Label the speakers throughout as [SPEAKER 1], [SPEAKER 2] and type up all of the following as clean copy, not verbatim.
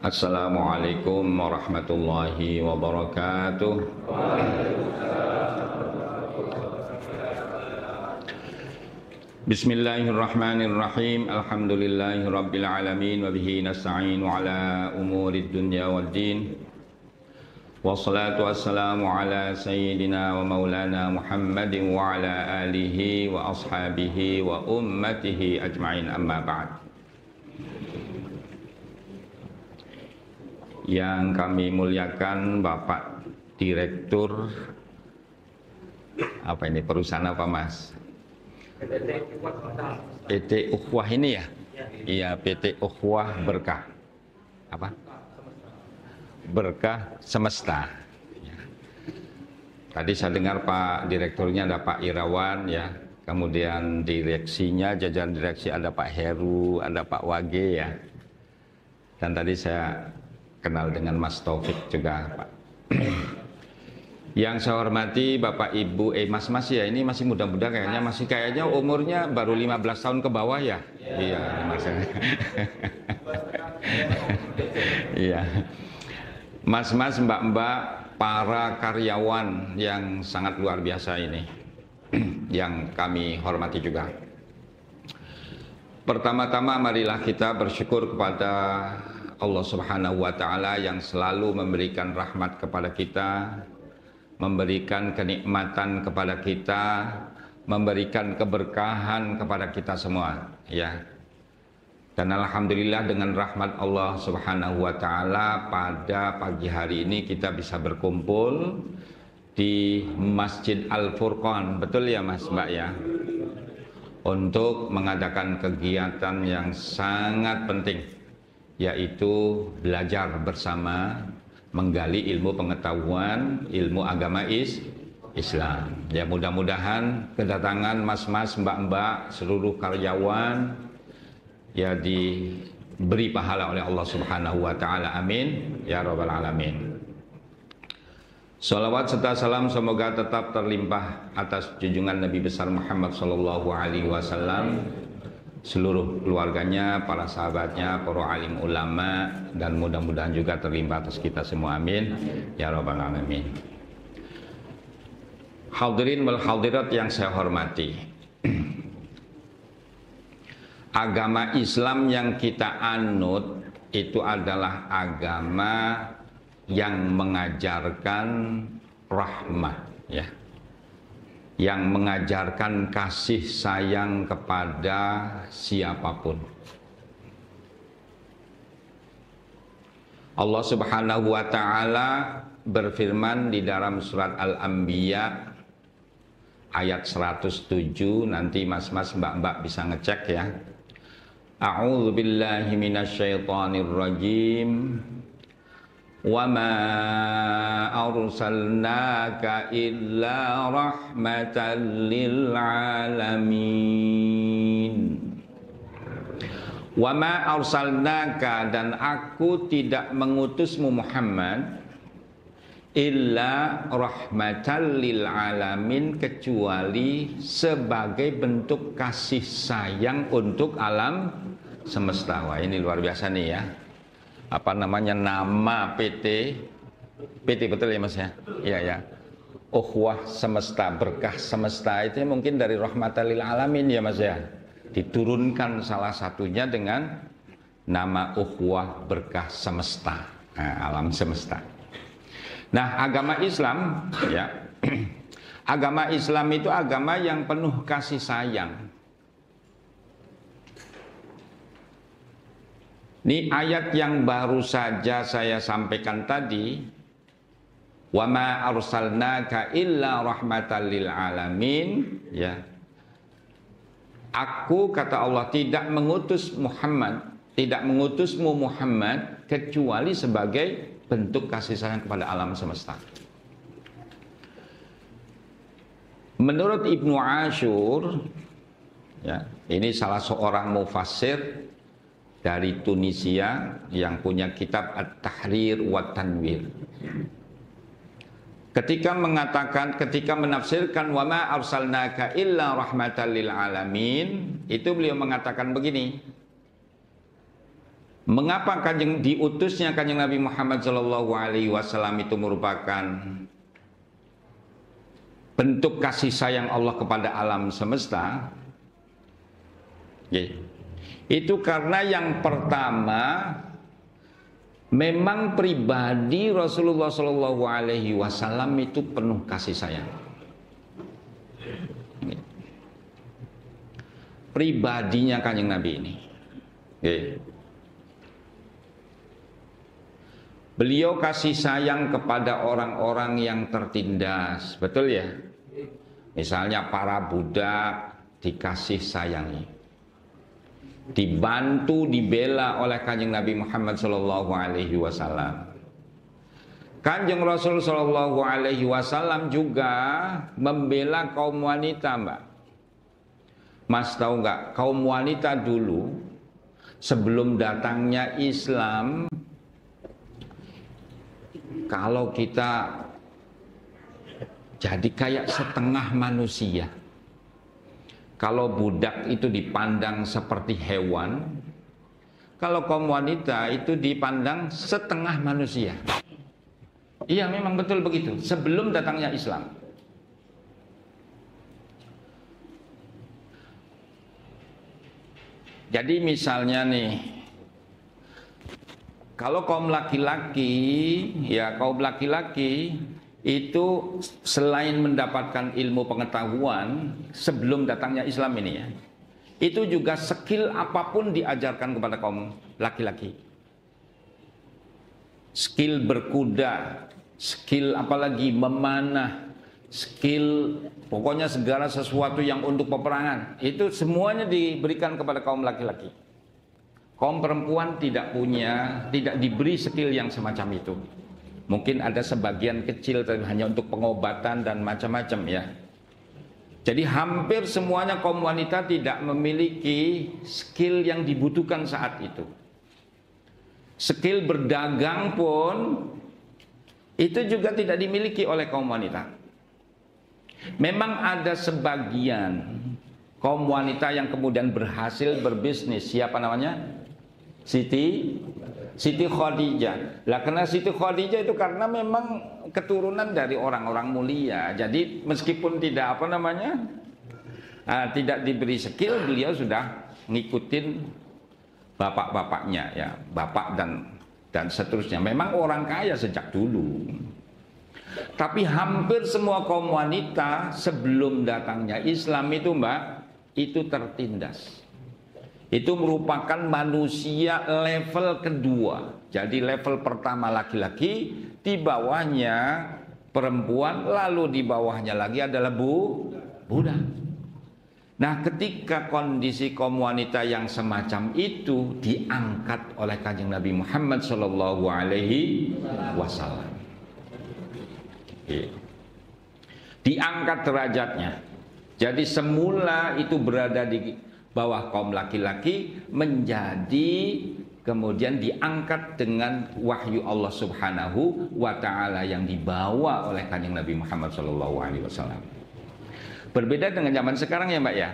[SPEAKER 1] Assalamualaikum warahmatullahi wabarakatuh. Bismillahirrahmanirrahim. Alhamdulillahi rabbil alamin wa bihi nasta'inu ala umurid dunya waddin. Wassalatu wassalamu ala sayyidina wa maulana Muhammadin wa ala alihi wa ashabihi wa ummatihi ajma'in, amma ba'd. Yang kami muliakan Bapak Direktur apa ini, perusahaan apa Mas? PT Ukhuwah ini ya? Iya, PT Ukhuwah Berkah. Apa? Berkah Semesta. Ya. Tadi saya dengar Pak Direkturnya ada Pak Irawan ya. Kemudian direksinya, jajaran direksi ada Pak Heru, ada Pak Wage ya. Dan tadi saya kenal dengan Mas Taufik juga Pak. Yang saya hormati Bapak Ibu, Mas ya, ini masih muda-muda kayaknya, umurnya baru 15 tahun ke bawah ya. Iya, Mas. Iya. Mas-mas, mbak-mbak, para karyawan yang sangat luar biasa ini yang kami hormati juga. Pertama-tama marilah kita bersyukur kepada Allah Subhanahu wa Ta'ala yang selalu memberikan rahmat kepada kita, memberikan kenikmatan kepada kita, memberikan keberkahan kepada kita semua ya. Dan alhamdulillah dengan rahmat Allah Subhanahu wa Ta'ala pada pagi hari ini kita bisa berkumpul di Masjid Al-Furqan, betul ya Mas Mbak ya, untuk mengadakan kegiatan yang sangat penting, yaitu belajar bersama, menggali ilmu pengetahuan, ilmu agama Islam. Ya, mudah-mudahan kedatangan mas-mas, mbak-mbak, seluruh karyawan ya diberi pahala oleh Allah Subhanahu wa Ta'ala. Amin ya rabbal alamin. Salawat serta salam semoga tetap terlimpah atas junjungan Nabi besar Muhammad sallallahu alaihi wasallam, seluruh keluarganya, para sahabatnya, para alim ulama, dan mudah-mudahan juga terlimpah atas kita semua. Amin ya rabbal alamin. Hadirin wal hadirat yang saya hormati, agama Islam yang kita anut itu adalah agama yang mengajarkan rahmah ya, yang mengajarkan kasih sayang kepada siapapun. Allah Subhanahu wa Ta'ala berfirman di dalam surat Al-Anbiya ayat 107, nanti mas-mas, mbak-mbak bisa ngecek ya. A'udzu billahi minasyaitonir rajim. Wa ma arsalnaka illa rahmatan lil alamin. Wa ma arsalnaka, dan aku tidak mengutusmu Muhammad, illa rahmatan lil alamin, kecuali sebagai bentuk kasih sayang untuk alam semesta. Wah, ini luar biasa nih ya. Apa namanya nama PT betul ya Mas ya? Iya ya. Ukhuwah Semesta, Berkah Semesta, itu mungkin dari rahmatan lil alamin ya Mas ya. Diturunkan salah satunya dengan nama Ukhuwah Berkah Semesta, alam semesta. Nah, agama Islam ya. Agama Islam itu agama yang penuh kasih sayang. Ini ayat yang baru saja saya sampaikan tadi, wa ma arsalnaka illa rahmatan lil alamin ya. Aku, kata Allah, tidak mengutus Muhammad, tidak mengutusmu Muhammad kecuali sebagai bentuk kasih sayang kepada alam semesta. Menurut Ibnu Ashur ya, ini salah seorang mufassir dari Tunisia yang punya kitab At-Tahrir wa Tanwir. Ketika menafsirkan wa ma arsalnaka illa rahmatan lil alamin, itu beliau mengatakan begini: Mengapa diutusnya Kanjeng Nabi Muhammad SAW itu merupakan bentuk kasih sayang Allah kepada alam semesta? Itu karena yang pertama, memang pribadi Rasulullah SAW itu penuh kasih sayang. Pribadinya Kanjeng Nabi ini. Beliau kasih sayang kepada orang-orang yang tertindas, betul ya? Misalnya para budak dikasih sayangi, dibantu, dibela oleh Kanjeng Nabi Muhammad SAW. Kanjeng Rasul SAW juga membela kaum wanita, Mbak. Mas tahu nggak? Kaum wanita dulu sebelum datangnya Islam, kalau kita jadi kayak setengah manusia. Kalau budak itu dipandang seperti hewan, kalau kaum wanita itu dipandang setengah manusia. Iya, memang betul begitu. Sebelum datangnya Islam. Jadi misalnya nih, kalau kaum laki-laki, ya kaum laki-laki itu selain mendapatkan ilmu pengetahuan sebelum datangnya Islam ini ya, itu juga skill apapun diajarkan kepada kaum laki-laki. Skill berkuda, skill apalagi memanah, skill pokoknya segala sesuatu yang untuk peperangan, itu semuanya diberikan kepada kaum laki-laki. Kaum perempuan tidak diberi skill yang semacam itu. Mungkin ada sebagian kecil hanya untuk pengobatan dan macam-macam ya. Jadi hampir semuanya kaum wanita tidak memiliki skill yang dibutuhkan saat itu. Skill berdagang pun itu juga tidak dimiliki oleh kaum wanita. Memang ada sebagian kaum wanita yang kemudian berhasil berbisnis. Siapa namanya? Siti Khadijah. Lah karena Siti Khadijah itu karena memang keturunan dari orang-orang mulia. Jadi meskipun tidak tidak diberi skill, beliau sudah ngikutin bapak-bapaknya ya, bapak dan seterusnya. Memang orang kaya sejak dulu. Tapi hampir semua kaum wanita sebelum datangnya Islam itu, Mbak, itu tertindas. Itu merupakan manusia level kedua. Jadi level pertama laki-laki, di bawahnya perempuan, lalu di bawahnya lagi adalah budak. Nah, ketika kondisi kaum wanita yang semacam itu diangkat oleh Kanjeng Nabi Muhammad SAW, diangkat derajatnya. Jadi semula itu berada di bawah kaum laki-laki, menjadi kemudian diangkat dengan wahyu Allah Subhanahu wa Ta'ala yang dibawa oleh Kanjeng Nabi Muhammad SAW. Berbeda dengan zaman sekarang ya, Mbak ya.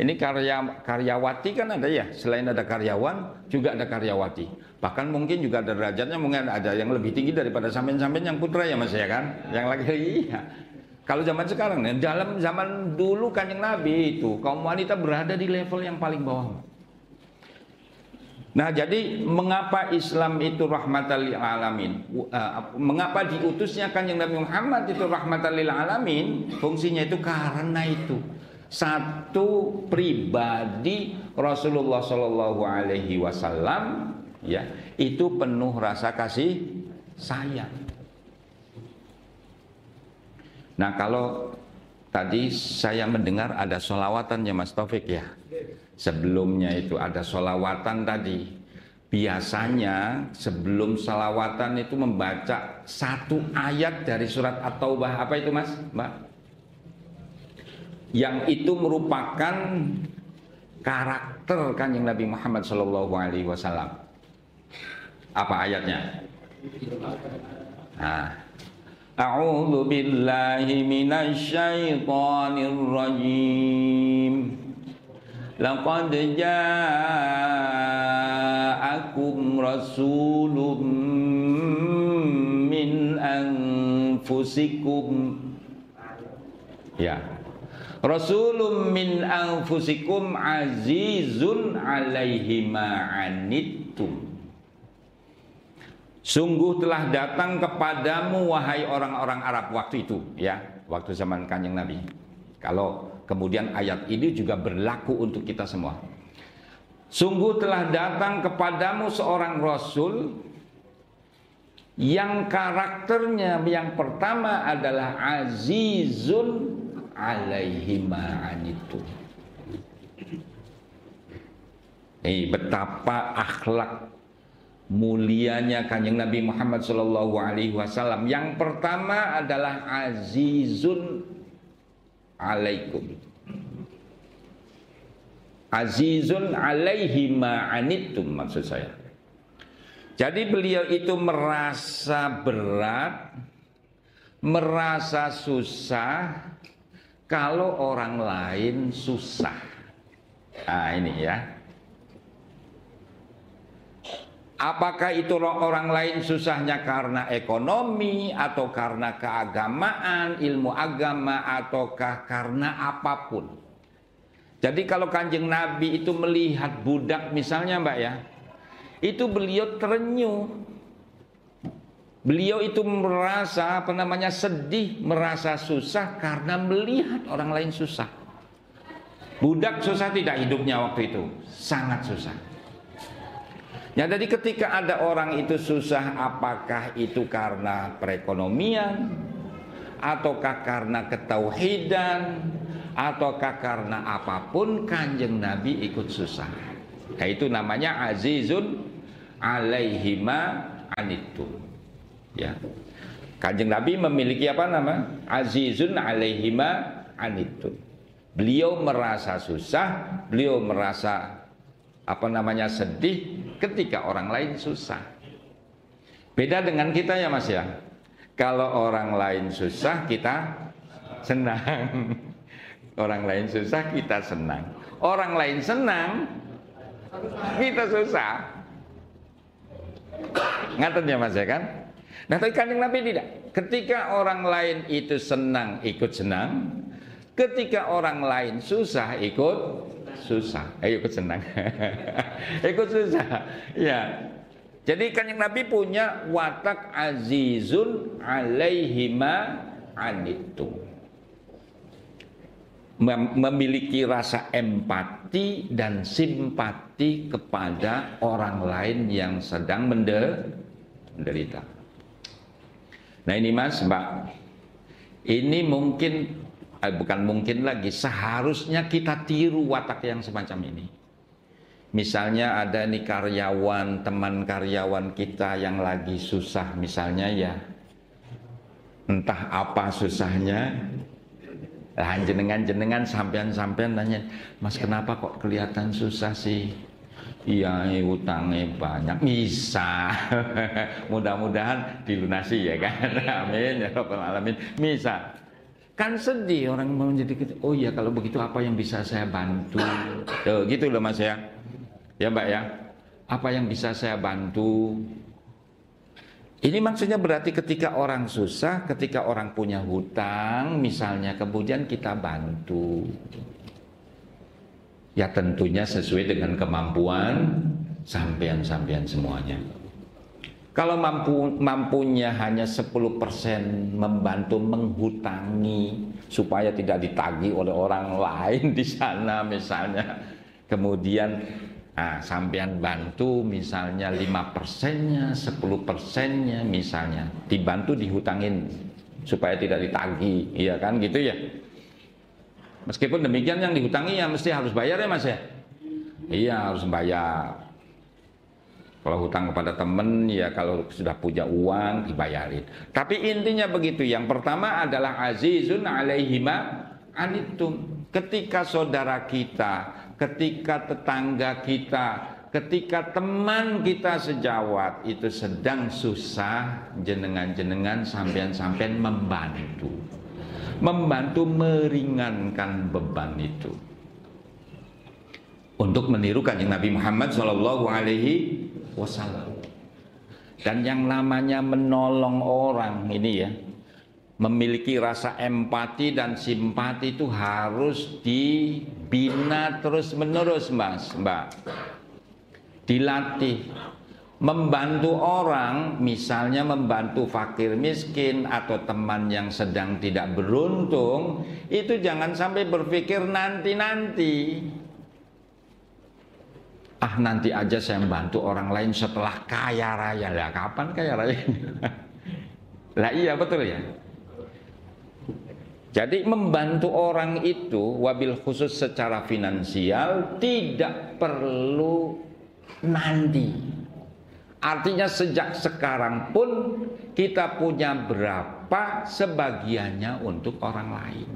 [SPEAKER 1] Ini karyawati kan ada ya, selain ada karyawan juga ada karyawati. Bahkan mungkin juga ada derajatnya, mungkin ada yang lebih tinggi daripada sampean-sampean yang putra ya Mas ya kan, yang lagi iya. Kalau zaman sekarang, dalam zaman dulu Kanjeng Nabi itu kaum wanita berada di level yang paling bawah. Nah, jadi mengapa Islam itu rahmatan lil alamin? Mengapa diutusnya Kanjeng Nabi Muhammad itu rahmatan lil alamin? Fungsinya itu karena itu satu pribadi Rasulullah SAW ya, itu penuh rasa kasih sayang. Nah, kalau tadi saya mendengar ada sholawatan ya Mas Taufik ya. Sebelumnya itu ada sholawatan tadi. Biasanya sebelum sholawatan itu membaca satu ayat dari surat At-Taubah. Apa itu Mas? Mbak? Yang itu merupakan karakter Kanjeng Nabi Muhammad SAW. Apa ayatnya? Nah, A'udzu billahi minasy syaithanir rajim. laqad ja'akum rasulun min anfusikum. Ya, rasulun min anfusikum azizun alaihi ma anittum. Sungguh telah datang kepadamu wahai orang-orang Arab waktu itu, ya, waktu zaman Kanjeng Nabi. Kalau kemudian ayat ini juga berlaku untuk kita semua. Sungguh telah datang kepadamu seorang rasul yang karakternya yang pertama adalah azizun alaihi ma anittum. Betapa akhlak mulianya Kanjeng Nabi Muhammad sallallahu alaihi wasallam. Yang pertama adalah azizun alaikum. Azizun alaihi ma anittum maksud saya. Jadi beliau itu merasa berat, merasa susah kalau orang lain susah. Nah ini ya. Apakah itu orang lain susahnya karena ekonomi, atau karena keagamaan, ilmu agama, ataukah karena apapun. Jadi kalau Kanjeng Nabi itu melihat budak misalnya Mbak ya, itu beliau terenyuh. Beliau itu merasa sedih, merasa susah karena melihat orang lain susah. Budak susah tidak hidupnya waktu itu? Sangat susah. Ya, jadi ketika ada orang itu susah, apakah itu karena perekonomian, ataukah karena ketauhidan, ataukah karena apapun, Kanjeng Nabi ikut susah. Nah, itu namanya azizun alaihi ma anittum. Ya. Kanjeng Nabi memiliki apa nama? Azizun alaihi ma anittum. Beliau merasa susah, beliau merasa sedih ketika orang lain susah. Beda dengan kita ya Mas ya. Kalau orang lain susah kita senang. Orang lain susah kita senang. Orang lain senang kita susah. Ngaten ya Mas ya kan? Nah tapi Kanjeng Nabi tidak. Ketika orang lain itu senang ikut senang. Ketika orang lain susah ikut susah, ikut senang. Ikut susah. Ya. Jadi Kanjeng Nabi punya watak azizun alaihi ma anittum. Memiliki rasa empati dan simpati kepada orang lain yang sedang menderita. Nah ini Mas, Mbak, ini bukan mungkin lagi, seharusnya kita tiru watak yang semacam ini. Misalnya ada nih karyawan, teman karyawan kita yang lagi susah misalnya ya, entah apa susahnya, jenengan sampean nanya, Mas kenapa kok kelihatan susah sih? Iya utangnya banyak, bisa. Mudah-mudahan dilunasi ya kan, amin ya rabbal alamin. Bisa. Kan sedih orang mau jadi gitu. Oh iya kalau begitu apa yang bisa saya bantu? Tuh, gitu loh Mas ya. Ya Mbak ya. Apa yang bisa saya bantu? Ini maksudnya berarti ketika orang susah, ketika orang punya hutang misalnya, kemudian kita bantu. Ya tentunya sesuai dengan kemampuan sampean semuanya. Kalau mampunya hanya 10% membantu menghutangi supaya tidak ditagih oleh orang lain di sana misalnya. Kemudian sampean bantu misalnya 5%-nya, 10%-nya misalnya. Dibantu dihutangin supaya tidak ditagih, iya kan gitu ya. Meskipun demikian yang dihutangi ya mesti harus bayar ya Mas ya. Iya harus bayar. Kalau hutang kepada teman ya kalau sudah punya uang dibayarin. Tapi intinya begitu. Yang pertama adalah azizun alaihi ma anittum. Ketika saudara kita, ketika tetangga kita, ketika teman kita sejawat itu sedang susah, jenengan sampean membantu meringankan beban itu. untuk meniru Kanjeng Nabi Muhammad Shallallahu Alaihi Wasallam. Dan yang namanya menolong orang ini ya, memiliki rasa empati dan simpati itu harus dibina terus menerus, Mbak. Dilatih. Membantu orang, misalnya membantu fakir miskin atau teman yang sedang tidak beruntung, itu jangan sampai berpikir nanti-nanti. Ah, nanti aja saya membantu orang lain setelah kaya raya. Lah kapan kaya raya? Lah iya betul ya. Jadi membantu orang itu wabil khusus secara finansial tidak perlu nanti. Artinya sejak sekarang pun kita punya berapa sebagiannya untuk orang lain.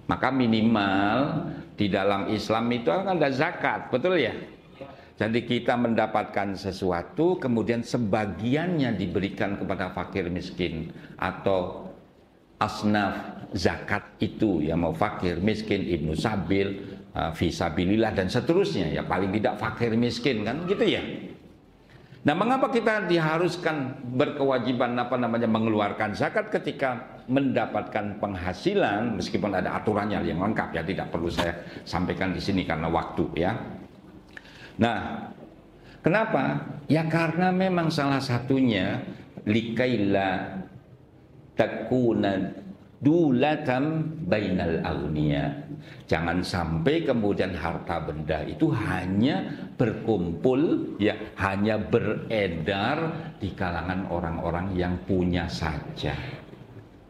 [SPEAKER 1] Maka minimal di dalam Islam itu ada zakat, betul ya? Jadi kita mendapatkan sesuatu kemudian sebagiannya diberikan kepada fakir miskin atau asnaf zakat itu ya, mau fakir miskin, ibnu sabil, fisabilillah dan seterusnya ya, paling tidak fakir miskin kan gitu ya. Nah, mengapa kita diharuskan berkewajiban mengeluarkan zakat ketika mendapatkan penghasilan, meskipun ada aturannya yang lengkap ya, tidak perlu saya sampaikan di sini karena waktu ya. Nah, kenapa? Ya karena memang salah satunya likaila takuna dulatam bainal aghniya. Jangan sampai kemudian harta benda itu hanya berkumpul ya, hanya beredar di kalangan orang-orang yang punya saja.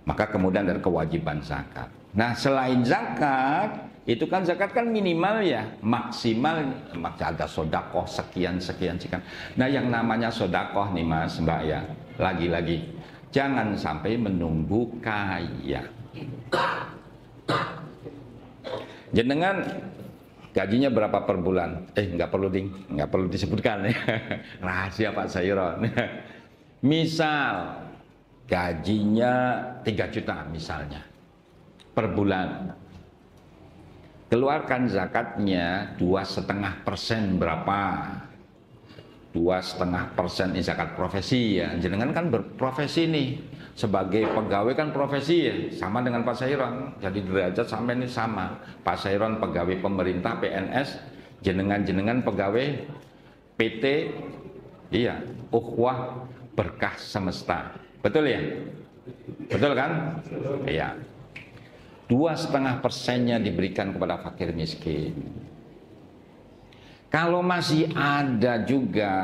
[SPEAKER 1] Maka kemudian ada kewajiban zakat. Nah, selain zakat, itu kan zakat kan minimal ya, maksimal ada sodakoh sekian. Nah, yang namanya sodakoh nih Mas, Mbak ya, lagi-lagi jangan sampai menunggu kaya. Jenengan gajinya berapa per bulan? Nggak perlu disebutkan ya. Rahasia Pak Sayron. Misal gajinya 3 juta misalnya per bulan. Keluarkan zakatnya 2,5% berapa? 2,5% zakat profesi ya. Jenengan kan berprofesi nih. Sebagai pegawai kan profesi ya, sama dengan Pak Sayron. Jadi derajat sampai ini sama. Pak Sayron pegawai pemerintah PNS, jenengan pegawai PT, iya, Ukhuwah Berkah Semesta. Betul ya? Betul kan? Iya. 2,5%-nya diberikan kepada fakir miskin. Kalau masih ada juga,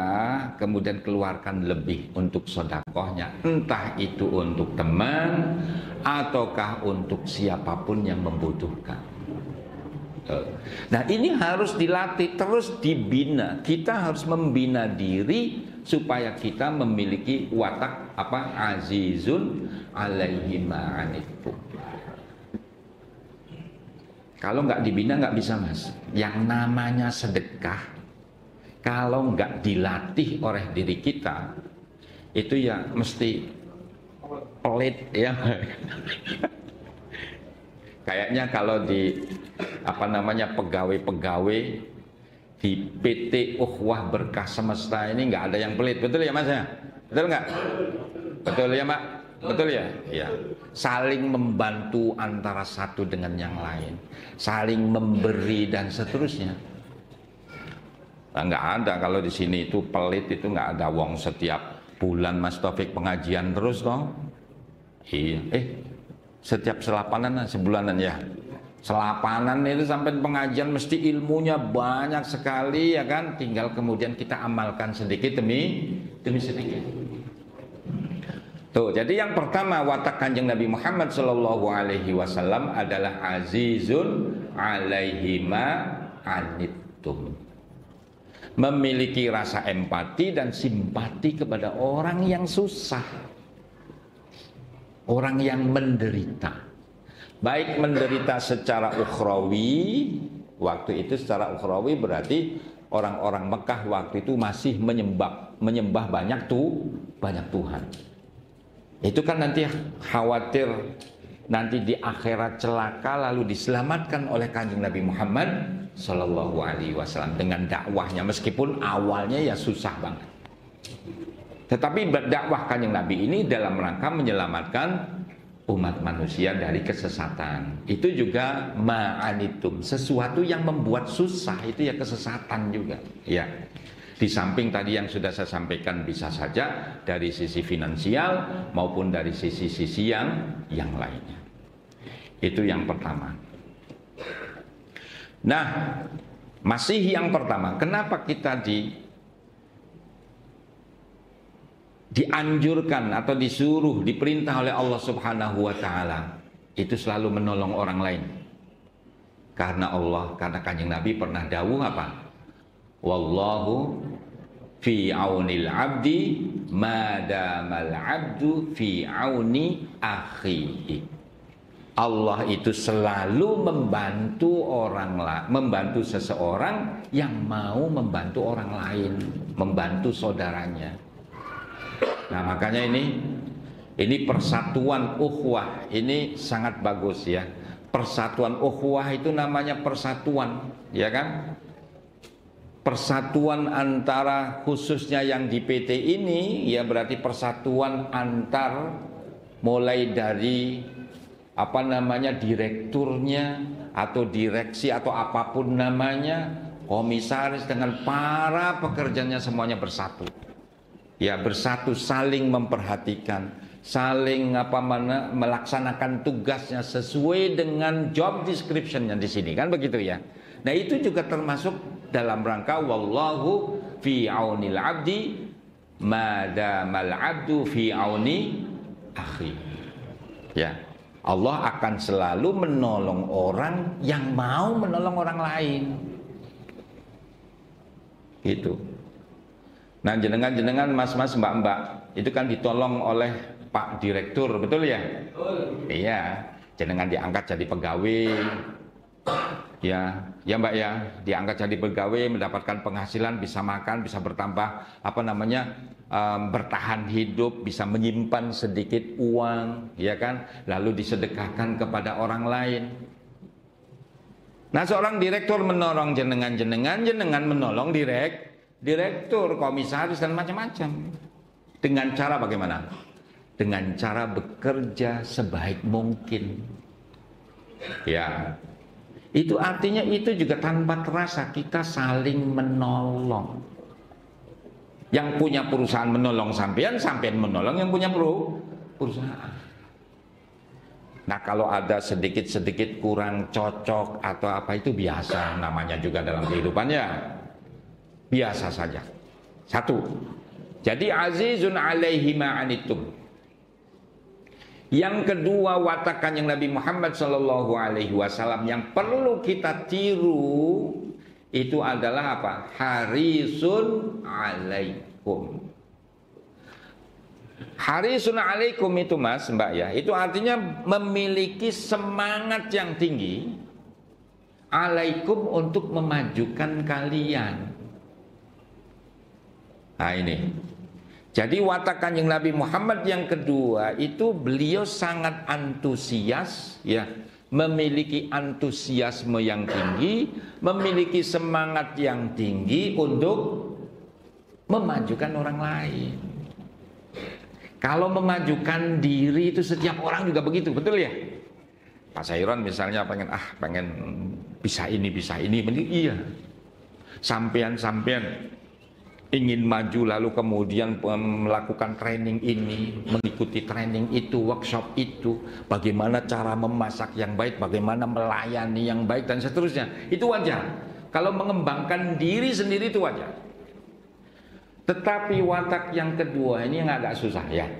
[SPEAKER 1] kemudian keluarkan lebih untuk sodakohnya. Entah itu untuk teman, ataukah untuk siapapun yang membutuhkan. Nah, ini harus dilatih, terus dibina. Kita harus membina diri supaya kita memiliki watak azizun alaihi ma'anittum. Kalau nggak dibina nggak bisa Mas. Yang namanya sedekah, kalau nggak dilatih oleh diri kita, itu ya mesti pelit ya. Kayaknya kalau di pegawai-pegawai di PT Ukhuwah Berkah Semesta ini nggak ada yang pelit, betul ya Mas ya? Betul nggak? Betul ya Mbak? Betul ya? Ya. Saling membantu antara satu dengan yang lain, saling memberi dan seterusnya. Nah, nggak ada kalau di sini itu pelit, itu nggak ada. Wong setiap bulan Mas Taufik pengajian terus toh. Iya. Setiap selapanan sebulanan ya. Selapanan itu sampai pengajian mesti ilmunya banyak sekali ya kan. Tinggal kemudian kita amalkan sedikit demi sedikit. Tuh, jadi yang pertama watak Kanjeng Nabi Muhammad Shallallahu Alaihi Wasallam adalah azizun alaihi ma'anittum, memiliki rasa empati dan simpati kepada orang yang susah, orang yang menderita, baik menderita secara ukhrawi. Waktu itu secara ukhrawi berarti orang-orang Mekah waktu itu masih menyembah banyak Tuhan. Itu kan nanti khawatir nanti di akhirat celaka lalu diselamatkan oleh Kanjeng Nabi Muhammad Sallallahu Alaihi Wasallam dengan dakwahnya, meskipun awalnya ya susah banget. Tetapi dakwah Kanjeng Nabi ini dalam rangka menyelamatkan umat manusia dari kesesatan. Itu juga ma'anitum, sesuatu yang membuat susah itu ya kesesatan juga. Ya. Di samping tadi yang sudah saya sampaikan, bisa saja dari sisi finansial maupun dari sisi-sisi yang lainnya. Itu yang pertama. Nah, masih yang pertama, kenapa kita dianjurkan atau disuruh, diperintah oleh Allah Subhanahu wa taala itu selalu menolong orang lain? Karena Kanjeng Nabi pernah dawuh apa? Wallahu fi aunil abdi madamal abdu fi auni akhihi. Allah itu selalu membantu seseorang yang mau membantu orang lain, membantu saudaranya. Nah, makanya ini persatuan ukhuwah ini sangat bagus ya. Persatuan ukhuwah itu namanya persatuan, ya kan? Persatuan antara, khususnya yang di PT ini ya, berarti persatuan antar mulai dari direkturnya atau direksi atau apapun namanya, komisaris dengan para pekerjanya semuanya bersatu. Ya, bersatu, saling memperhatikan, saling melaksanakan tugasnya sesuai dengan job description-nya di sini, kan begitu ya. Nah, itu juga termasuk dalam rangka wallahu fi aunil abdi madamal abdu fi auni akhi. Ya. Allah akan selalu menolong orang yang mau menolong orang lain. Gitu. Nah, jenengan mas-mas, mbak-mbak, itu kan ditolong oleh Pak Direktur, betul ya? Betul. Iya, jenengan diangkat jadi pegawai. Ya mbak ya, diangkat jadi pegawai, mendapatkan penghasilan, bisa makan, bisa bertambah bertahan hidup, bisa menyimpan sedikit uang, ya kan, lalu disedekahkan kepada orang lain. Nah, seorang direktur menolong jenengan menolong direktur, komisaris dan macam-macam. Dengan cara bagaimana? Dengan cara bekerja sebaik mungkin. Ya. Itu artinya itu juga tanpa terasa kita saling menolong. Yang punya perusahaan menolong sampean menolong yang punya perusahaan. Nah, kalau ada sedikit-sedikit kurang cocok atau apa, itu biasa, namanya juga dalam kehidupannya. Biasa saja. Satu. Jadi azizun alaihi ma'anitum. Yang kedua, watak Kanjeng Nabi Muhammad sallallahu alaihi wasallam yang perlu kita tiru itu adalah apa? Harisun alaikum. Harisun alaikum itu mas, mbak ya, itu artinya memiliki semangat yang tinggi alaikum untuk memajukan kalian. Nah ini. Jadi watak Kanjeng Nabi Muhammad yang kedua itu beliau sangat antusias ya, memiliki antusiasme yang tinggi, memiliki semangat yang tinggi untuk memajukan orang lain. Kalau memajukan diri itu setiap orang juga begitu, betul ya? Pak Sairon misalnya pengen bisa ini, iya. Sampean ingin maju lalu kemudian melakukan training ini, mengikuti training itu, workshop itu, bagaimana cara memasak yang baik, bagaimana melayani yang baik dan seterusnya. Itu wajar. Kalau mengembangkan diri sendiri itu wajar. Tetapi watak yang kedua ini yang agak susah ya.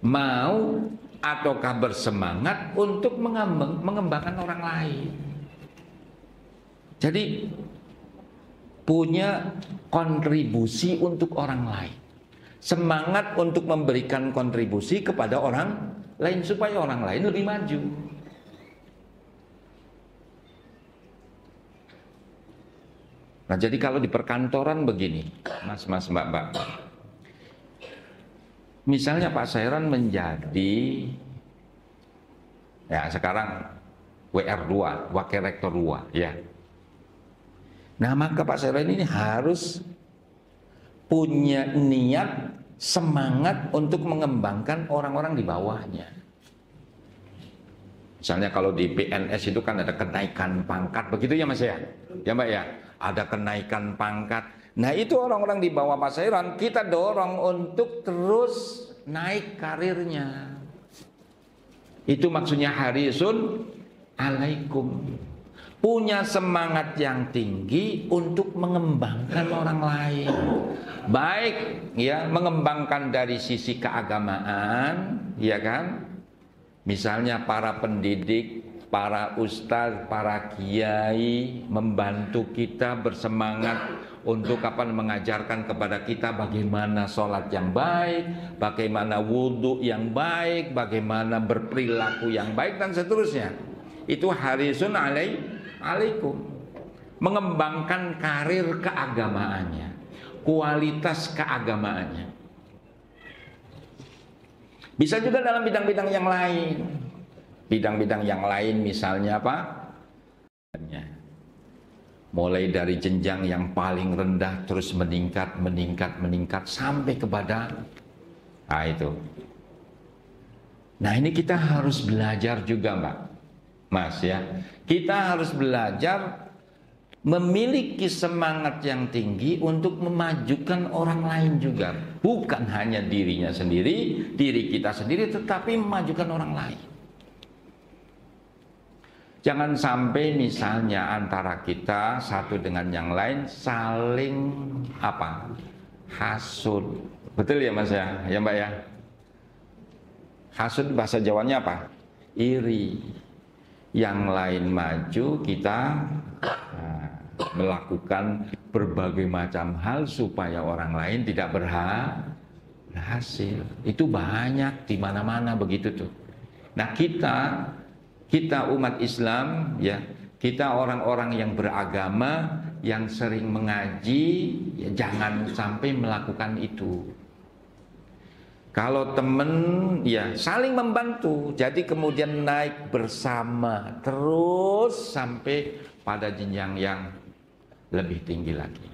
[SPEAKER 1] Mau ataukah bersemangat untuk mengembangkan orang lain. Jadi punya kontribusi untuk orang lain, semangat untuk memberikan kontribusi kepada orang lain supaya orang lain lebih maju. Nah, jadi kalau di perkantoran begini, mas, mbak, misalnya Pak Sairon menjadi ya sekarang WR2, Wakil Rektor 2 ya. Nah, maka Pak Seren ini harus punya niat, semangat untuk mengembangkan orang-orang di bawahnya. Misalnya kalau di PNS itu kan ada kenaikan pangkat, begitu ya Mas ya? Ya Mbak ya? Ada kenaikan pangkat. Nah itu orang-orang di bawah Pak Sairon kita dorong untuk terus naik karirnya. Itu maksudnya harisun alaikum. Punya semangat yang tinggi untuk mengembangkan orang lain. Baik ya, mengembangkan dari sisi keagamaan, ya kan? Misalnya para pendidik, para ustadz, para kiai membantu kita bersemangat untuk mengajarkan kepada kita bagaimana sholat yang baik, bagaimana wudhu yang baik, bagaimana berperilaku yang baik dan seterusnya. Itu harisun alaikum. Mengembangkan karir keagamaannya, kualitas keagamaannya. Bisa juga dalam bidang-bidang yang lain. Bidang-bidang yang lain misalnya apa? Mulai dari jenjang yang paling rendah terus meningkat sampai kepada itu. Nah, ini kita harus belajar juga, Mbak. Mas ya. Kita harus belajar memiliki semangat yang tinggi untuk memajukan orang lain juga. Bukan hanya dirinya sendiri, diri kita sendiri, tetapi memajukan orang lain. Jangan sampai misalnya antara kita satu dengan yang lain saling hasud. Betul ya Mas ya? Ya Mbak ya? Hasud bahasa Jawanya apa? Iri. Yang lain maju, kita melakukan berbagai macam hal supaya orang lain tidak berhasil. Itu banyak di mana-mana begitu tuh. Nah, kita umat Islam ya, kita orang-orang yang beragama, yang sering mengaji, ya jangan sampai melakukan itu. Kalau teman ya saling membantu, jadi kemudian naik bersama terus sampai pada jenjang yang lebih tinggi lagi.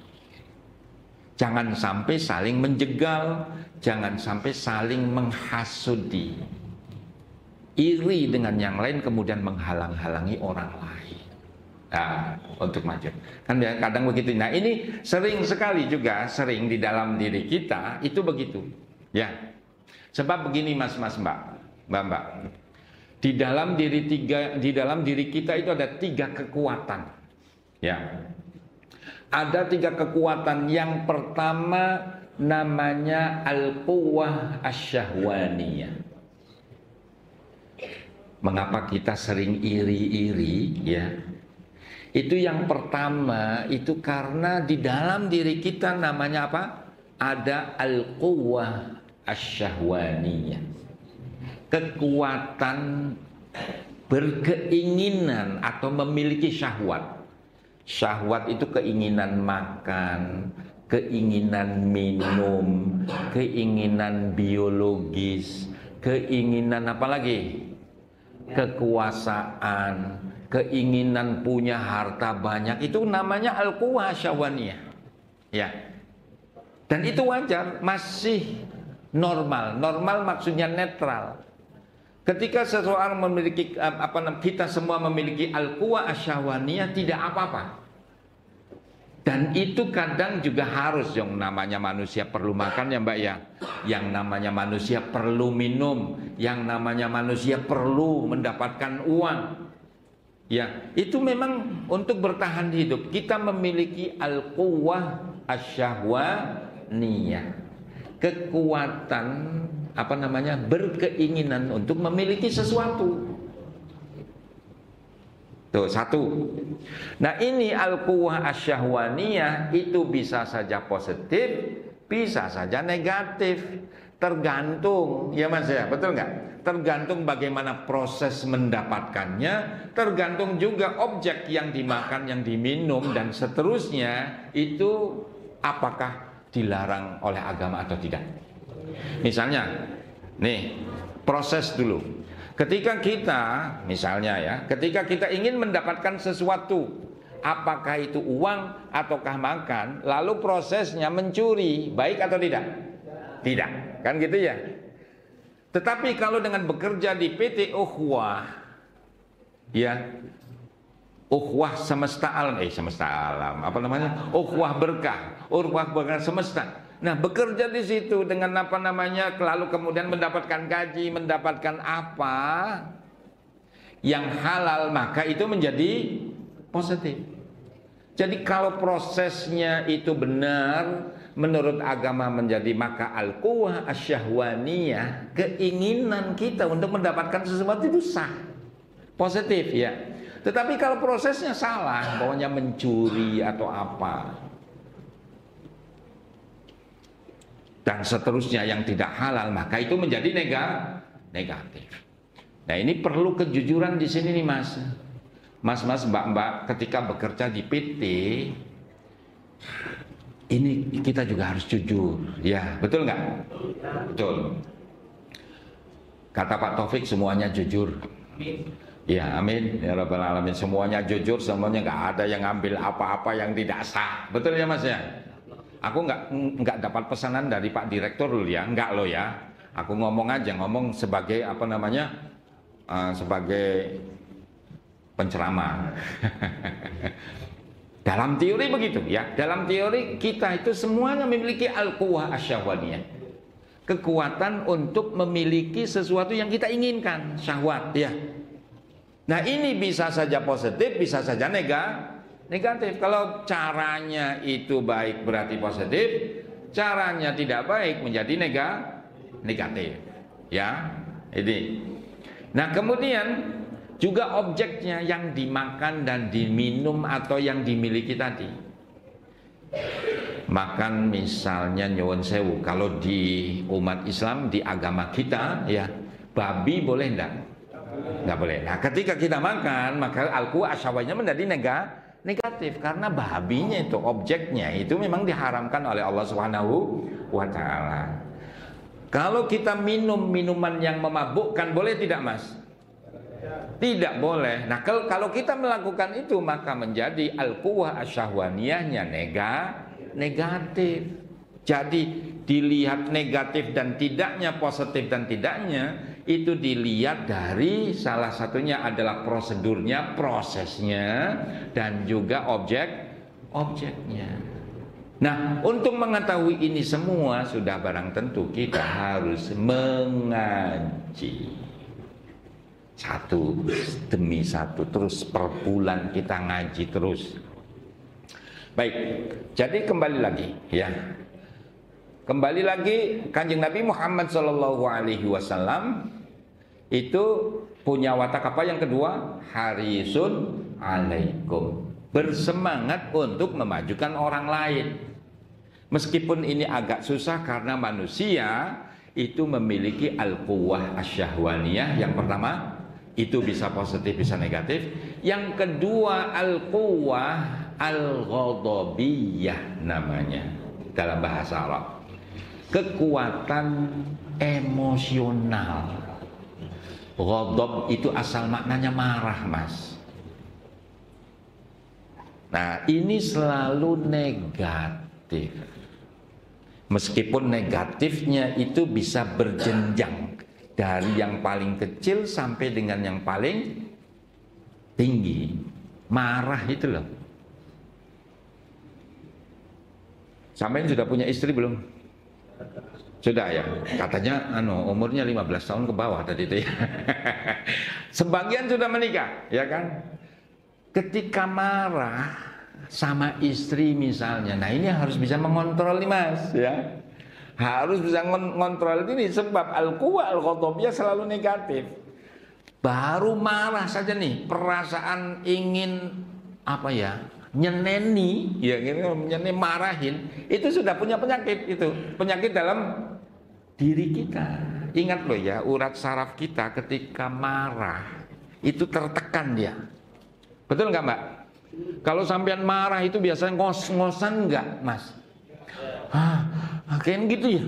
[SPEAKER 1] Jangan sampai saling menjegal, jangan sampai saling menghasudi, iri dengan yang lain kemudian menghalang-halangi orang lain untuk maju. Kan kadang begitu. Nah ini sering sekali juga, sering di dalam diri kita itu begitu. Ya, sebab begini Mas Mbak. Di dalam diri kita itu ada 3 kekuatan. Ya. Ada 3 kekuatan. Yang pertama namanya al-quwwah asyahwaniyah. Mengapa kita sering iri-iri ya? Itu yang pertama, itu karena di dalam diri kita namanya apa? Ada al-quwwah asyahwaniyah. Kekuatan berkeinginan atau memiliki syahwat. Syahwat itu keinginan makan, keinginan minum, keinginan biologis, keinginan apa lagi? Kekuasaan, keinginan punya harta banyak. Itu namanya al-quwwah syahwaniyah. Ya. Dan itu wajar, masih normal. Normal maksudnya netral. Ketika seseorang memiliki kita semua memiliki al-quwwah asyahwaniyah, tidak apa-apa. Dan itu kadang juga harus, yang namanya manusia perlu makan ya Mbak ya. Yang namanya manusia perlu minum, yang namanya manusia perlu mendapatkan uang. Ya, itu memang untuk bertahan hidup kita memiliki al-quwwah asyahwaniyah. Kekuatan berkeinginan untuk memiliki sesuatu. Tuh, 1. Nah, ini al-quwwah asyahwaniyah itu bisa saja positif, bisa saja negatif. Tergantung, ya Mas ya, betul nggak? Tergantung bagaimana proses mendapatkannya, tergantung juga objek yang dimakan, yang diminum dan seterusnya itu apakah dilarang oleh agama atau tidak. Misalnya, nih proses dulu. Ketika kita, misalnya ya, ketika kita ingin mendapatkan sesuatu, apakah itu uang ataukah makan, lalu prosesnya mencuri, baik atau tidak? Tidak, kan gitu ya. Tetapi kalau dengan bekerja di PT Ukhuwah, ya, Ukhuwah semesta alam, apa namanya? Ukhuwah berkah, Ukhuwah berkah semesta. Nah, bekerja di situ dengan apa namanya, lalu kemudian mendapatkan gaji, mendapatkan apa yang halal, maka itu menjadi positif. Jadi kalau prosesnya itu benar menurut agama menjadi, maka al-quwwah asyahwaniyah, keinginan kita untuk mendapatkan sesuatu itu sah, positif ya. Tetapi kalau prosesnya salah, pokoknya mencuri atau apa dan seterusnya yang tidak halal, maka itu menjadi negatif. Nah, ini perlu kejujuran di sini nih Mas. Mas, Mbak, ketika bekerja di PT, ini kita juga harus jujur, ya, betul nggak? Betul. Kata Pak Taufik, semuanya jujur. Ya, amin. Ya Rabbal Alamin. Semuanya jujur, semuanya nggak ada yang ngambil apa-apa yang tidak sah. Betul ya Mas ya? Aku nggak dapat pesanan dari Pak Direktur dulu ya, nggak loh ya. Aku ngomong aja, ngomong sebagai apa namanya, sebagai penceramah. Dalam teori begitu ya. Dalam teori kita itu semuanya memiliki al-quwwah asyahwaniyah, kekuatan untuk memiliki sesuatu yang kita inginkan, syahwat ya. Nah, ini bisa saja positif, bisa saja negatif. Kalau caranya itu baik berarti positif, caranya tidak baik menjadi negatif. Ya, ini. Nah, kemudian juga objeknya yang dimakan dan diminum atau yang dimiliki tadi. Makan misalnya nyuwun sewu, kalau di umat Islam, di agama kita ya, babi boleh enggak? Enggak boleh. Nah, ketika kita makan, maka al-quwwah asyahwaniyah menjadi negatif karena babinya itu, objeknya itu memang diharamkan oleh Allah Subhanahu wa taala. Kalau kita minum minuman yang memabukkan, boleh tidak Mas? Tidak boleh. Nah, kalau kita melakukan itu, maka menjadi al-quwwah asyahwaniyahnya negatif. Jadi dilihat negatif dan tidaknya, positif dan tidaknya, itu dilihat dari salah satunya adalah prosedurnya, prosesnya, dan juga objeknya. Nah, untuk mengetahui ini semua sudah barang tentu kita harus mengaji. Satu demi satu, terus per bulan kita ngaji terus. Baik, jadi kembali lagi ya. Kembali lagi, Kanjeng Nabi Muhammad SAW itu punya watak apa yang kedua? Harisun alaikum, bersemangat untuk memajukan orang lain. Meskipun ini agak susah karena manusia itu memiliki al-quwwah asyahwaniyah. Yang pertama, itu bisa positif, bisa negatif. Yang kedua, al-quwwah al-ghadabiyah namanya dalam bahasa Arab. Kekuatan emosional. Ghadab itu asal maknanya marah, Mas. Nah, ini selalu negatif. Meskipun negatifnya itu bisa berjenjang dari yang paling kecil sampai dengan yang paling tinggi. Marah itu loh. Sampai sudah punya istri belum? Sudah ya. Katanya umurnya 15 tahun ke bawah tadi itu ya. Sebagian sudah menikah, ya kan? Ketika marah sama istri misalnya, nah ini harus bisa mengontrol nih Mas ya. Harus bisa mengontrol ini, sebab al-quwwah al-ghadabiyah selalu negatif. Baru marah saja nih, perasaan ingin apa ya, nyeneni, ya nyeneni, marahin, itu sudah punya penyakit. Itu penyakit dalam diri kita. Ingat loh ya, urat saraf kita ketika marah itu tertekan dia. Betul nggak Mbak? Kalau sampean marah itu biasanya ngos-ngosan nggak Mas? Kayak gitu ya,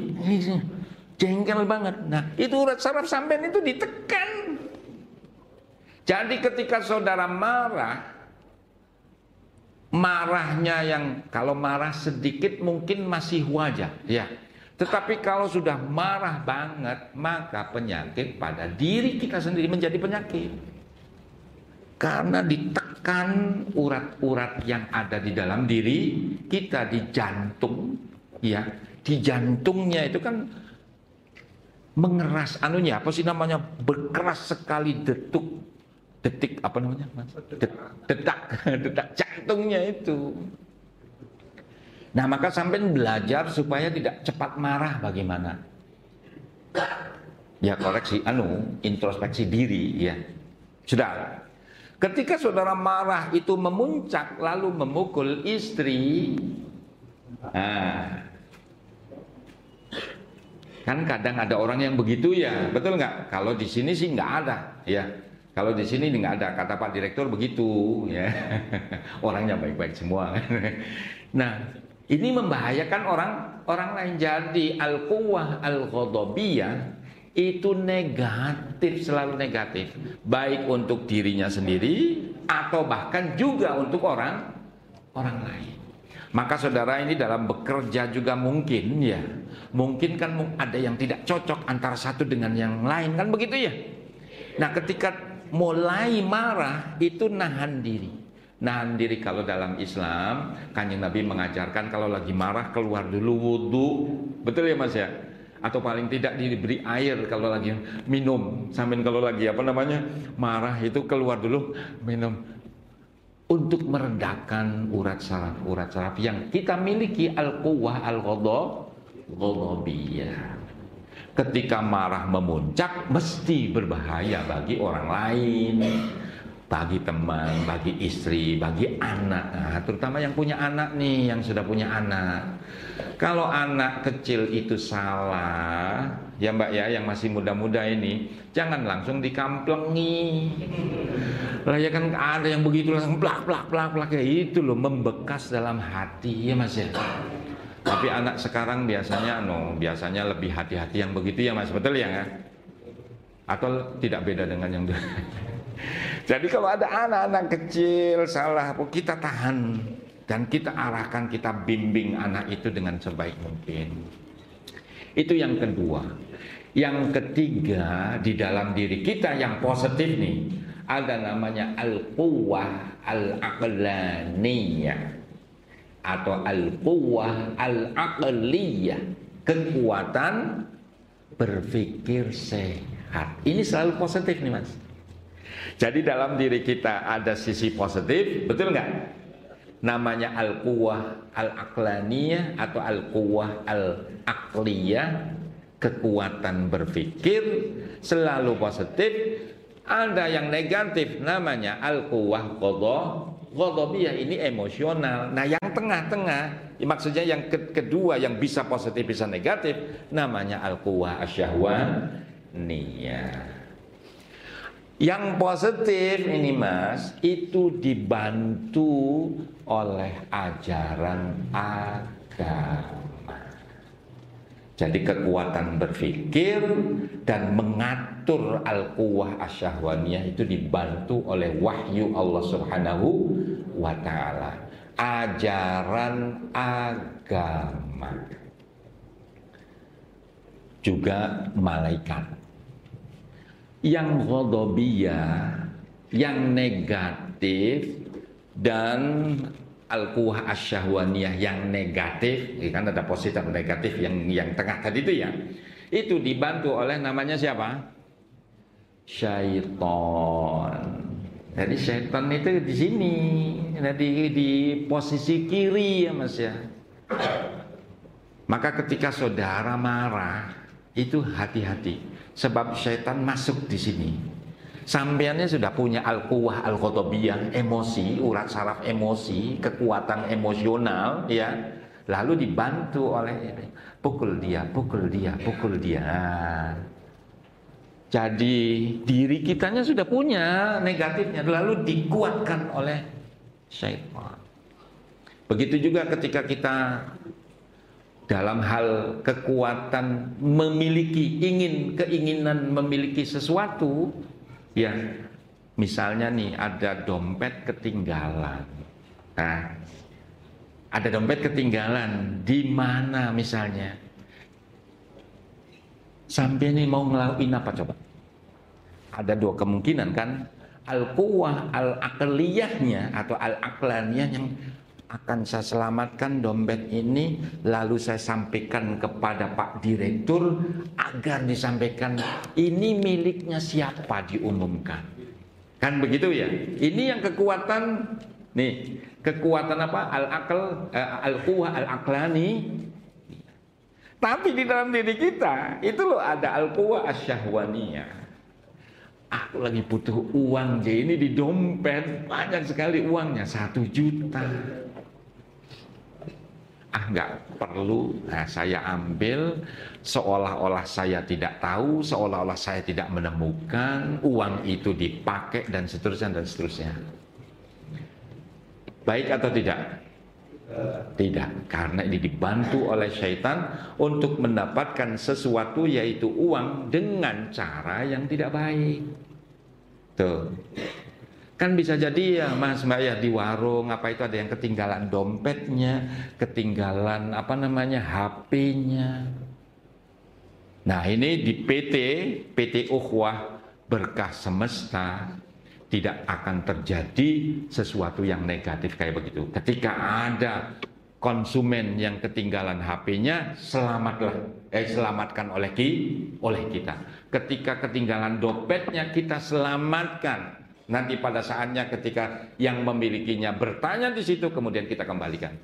[SPEAKER 1] jengkel banget. Nah, itu urat saraf sampean itu ditekan. Jadi ketika saudara marah, marahnya yang kalau marah sedikit mungkin masih wajar, ya. Tetapi kalau sudah marah banget, maka penyakit pada diri kita sendiri menjadi penyakit. Karena ditekan urat-urat yang ada di dalam diri kita, di jantung, ya. Di jantungnya itu kan mengeras anunya, apa sih namanya? Berkeras sekali detik apa namanya? Detak jantungnya itu. Nah, maka sampai belajar supaya tidak cepat marah bagaimana? Ya koreksi introspeksi diri, ya. Sudah. Ketika saudara marah itu memuncak lalu memukul istri, kan kadang ada orang yang begitu, ya, betul nggak? Kalau di sini sih nggak ada, ya. Kalau di sini nggak ada, kata Pak Direktur begitu, ya. Orangnya baik-baik semua. Nah, ini membahayakan orang lain. Jadi al-quwwah al-ghadabiyah itu negatif, selalu negatif, baik untuk dirinya sendiri atau bahkan juga untuk orang lain. Maka saudara ini dalam bekerja juga mungkin, ya, mungkin kan ada yang tidak cocok antara satu dengan yang lain, kan begitu, ya. Nah, ketika mulai marah itu nahan diri. Nahan diri, kalau dalam Islam Kanjeng Nabi mengajarkan kalau lagi marah keluar dulu wudhu, betul ya Mas, ya? Atau paling tidak diberi air kalau lagi minum, sambil kalau lagi marah itu keluar dulu minum, untuk meredakan urat saraf yang kita miliki, al-quwwah al-ghadabiyah. Ketika marah memuncak mesti berbahaya bagi orang lain, bagi teman, bagi istri, bagi anak. Nah, terutama yang punya anak nih, yang sudah punya anak. Kalau anak kecil itu salah, ya Mbak ya, yang masih muda-muda ini, jangan langsung dikamplengi. Lah ya kan ada yang begitu langsung plak kayak itu loh, membekas dalam hati, ya Mas ya. Tapi anak sekarang biasanya lebih hati-hati yang begitu, ya Mas, betul ya nggak? Atau tidak beda dengan yang dulu? Jadi kalau ada anak-anak kecil salah, kita tahan dan kita arahkan, kita bimbing anak itu dengan sebaik mungkin. Itu yang kedua. Yang ketiga, di dalam diri kita yang positif nih, ada namanya al-quwwah al-aqlaniyah atau al-quwwah al-aqliyah, kekuatan berpikir sehat. Ini selalu positif nih Mas. Jadi dalam diri kita ada sisi positif, betul nggak? Namanya al-quwwah al-aqlaniyah atau al-quwwah al-aqliyah, kekuatan berpikir selalu positif. Ada yang negatif, namanya al-quwwah ghadabiyah, ini emosional. Nah, yang tengah-tengah, maksudnya yang kedua yang bisa positif bisa negatif, namanya al-quwwah asyahwaniyah. Yang positif ini Mas, itu dibantu oleh ajaran agama. Jadi kekuatan berpikir dan mengatur al-quwwah asyahwaniyah itu dibantu oleh wahyu Allah Subhanahu wa ta'ala, ajaran agama, juga malaikat. Yang ghadabiyah, yang negatif, dan al-quwwah asyahwaniyah yang negatif, kan ada positif dan negatif, yang tengah tadi itu ya, itu dibantu oleh namanya siapa? Syaitan. Jadi syaitan itu di sini, di posisi kiri, ya Mas ya. Maka ketika saudara marah itu hati-hati, sebab syaitan masuk di sini. Sampeannya sudah punya al-quwwah al-ghadabiyah, emosi, urat saraf emosi, kekuatan emosional, ya. Lalu dibantu oleh pukul dia. Jadi diri kitanya sudah punya negatifnya, lalu dikuatkan oleh syaitan. Begitu juga ketika kita dalam hal kekuatan memiliki, keinginan memiliki sesuatu, ya, misalnya nih ada dompet ketinggalan,
[SPEAKER 2] Nah, ada dompet ketinggalan di mana misalnya? Sampai ini mau ngelakuin apa coba? Ada dua kemungkinan kan, al-quwah al-aqliyahnya atau al-aqlaniyah yang akan saya selamatkan dompet ini, lalu saya sampaikan kepada Pak Direktur agar disampaikan ini miliknya siapa, diumumkan. Kan begitu ya? Ini yang kekuatan nih, kekuatan apa? Al-aql, al-quwah al-aqlani. Tapi di dalam diri kita itu loh ada al-quwah asyahwaniyah. Aku lagi butuh uang, jadi ini di dompet banyak sekali uangnya, 1 juta. Nggak perlu, nah, saya ambil seolah-olah saya tidak tahu, seolah-olah saya tidak menemukan, uang itu dipakai dan seterusnya dan seterusnya. Baik atau tidak? Tidak, karena ini dibantu oleh syaitan untuk mendapatkan sesuatu, yaitu uang, dengan cara yang tidak baik. Tuh, kan bisa jadi ya Mas Mbak ya, di warung apa itu ada yang ketinggalan dompetnya, ketinggalan apa namanya HP-nya. Nah ini di PT Ukhuwah Berkah Semesta tidak akan terjadi sesuatu yang negatif kayak begitu. Ketika ada konsumen yang ketinggalan HP-nya, selamatkan oleh kita. Ketika ketinggalan dompetnya, kita selamatkan. Nanti pada saatnya ketika yang memilikinya bertanya di situ, kemudian kita kembalikan.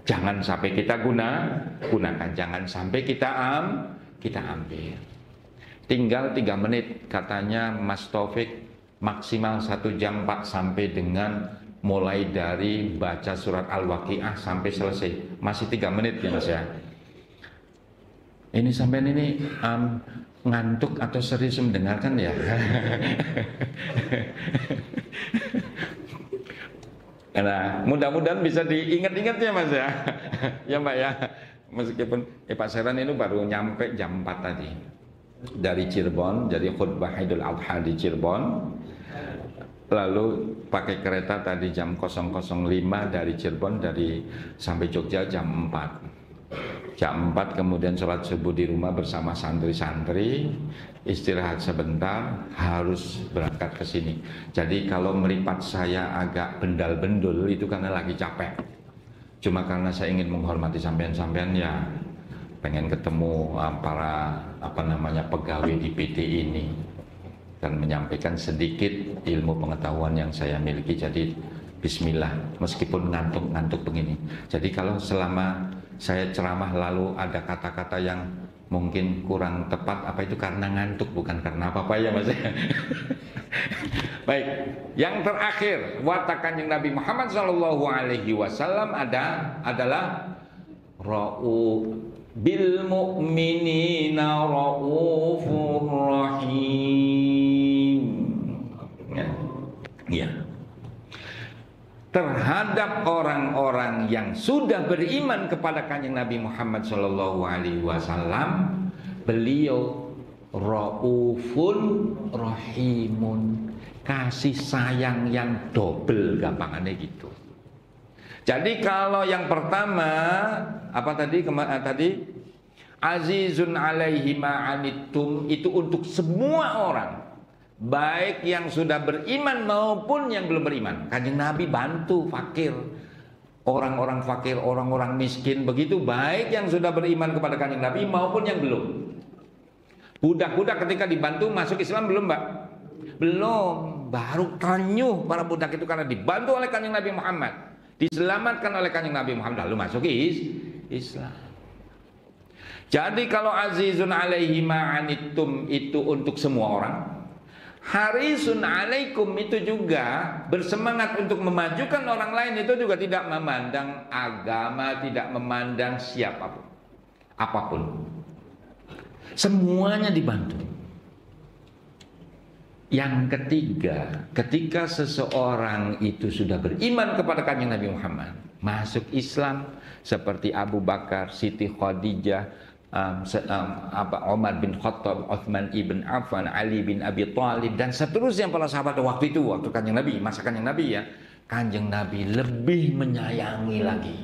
[SPEAKER 2] Jangan sampai kita gunakan, jangan sampai kita ambil. Tinggal 3 menit katanya Mas Taufik, maksimal 1 jam Pak, sampai dengan mulai dari baca surat Al-Waqiah sampai selesai. Masih 3 menit ya Mas ya. Ini sampai ini ngantuk atau serius mendengarkan ya? Nah, mudah-mudahan bisa diingat-ingat ya Mas ya. Ya Mbak ya. Meskipun Pak Seran ini baru nyampe jam 4 tadi dari Cirebon, jadi khutbah Idul Adha di Cirebon. Lalu pakai kereta tadi jam 005 dari Cirebon, sampai Jogja jam 4. Jam 4 kemudian sholat subuh di rumah bersama santri-santri, istirahat sebentar, harus berangkat ke sini. Jadi kalau meripat saya agak bendal-bendul itu karena lagi capek. Cuma karena saya ingin menghormati sampean-sampean ya, pengen ketemu para pegawai di PT ini dan menyampaikan sedikit ilmu pengetahuan yang saya miliki. Jadi bismillah, meskipun ngantuk-ngantuk begini. Jadi kalau selama saya ceramah lalu ada kata-kata yang mungkin kurang tepat, apa itu karena ngantuk, bukan karena apa-apa ya Mas. Baik, yang terakhir watak Kanjeng Nabi Muhammad SAW adalah bil mu'minina raufur rahim. Ya. Terhadap orang-orang yang sudah beriman kepada Kanjeng Nabi Muhammad SAW, beliau raufun rahimun, kasih sayang yang double, gampangannya gitu. Jadi kalau yang pertama apa tadi azizun alaihi ma'anittum, itu untuk semua orang, baik yang sudah beriman maupun yang belum beriman. Kanjeng Nabi bantu fakir, orang-orang fakir, orang-orang miskin, begitu, baik yang sudah beriman kepada Kanjeng Nabi maupun yang belum. Budak-budak ketika dibantu masuk Islam belum Mbak? Belum, baru tanyuh para budak itu karena dibantu oleh Kanjeng Nabi Muhammad, diselamatkan oleh Kanjeng Nabi Muhammad, lalu masuk Islam. Jadi kalau azizun alaihi ma'anittum itu untuk semua orang, harisun alaikum itu juga bersemangat untuk memajukan orang lain, itu juga tidak memandang agama, tidak memandang siapapun, apapun, semuanya dibantu. Yang ketiga, ketika seseorang itu sudah beriman kepada Kanjeng Nabi Muhammad, masuk Islam, seperti Abu Bakar, Siti Khadijah, Umar bin Khattab, Uthman ibn Affan, Ali bin Abi Thalib, dan seterusnya para sahabat waktu itu, waktu Kanjeng Nabi, masa Kanjeng Nabi ya, Kanjeng Nabi lebih menyayangi lagi,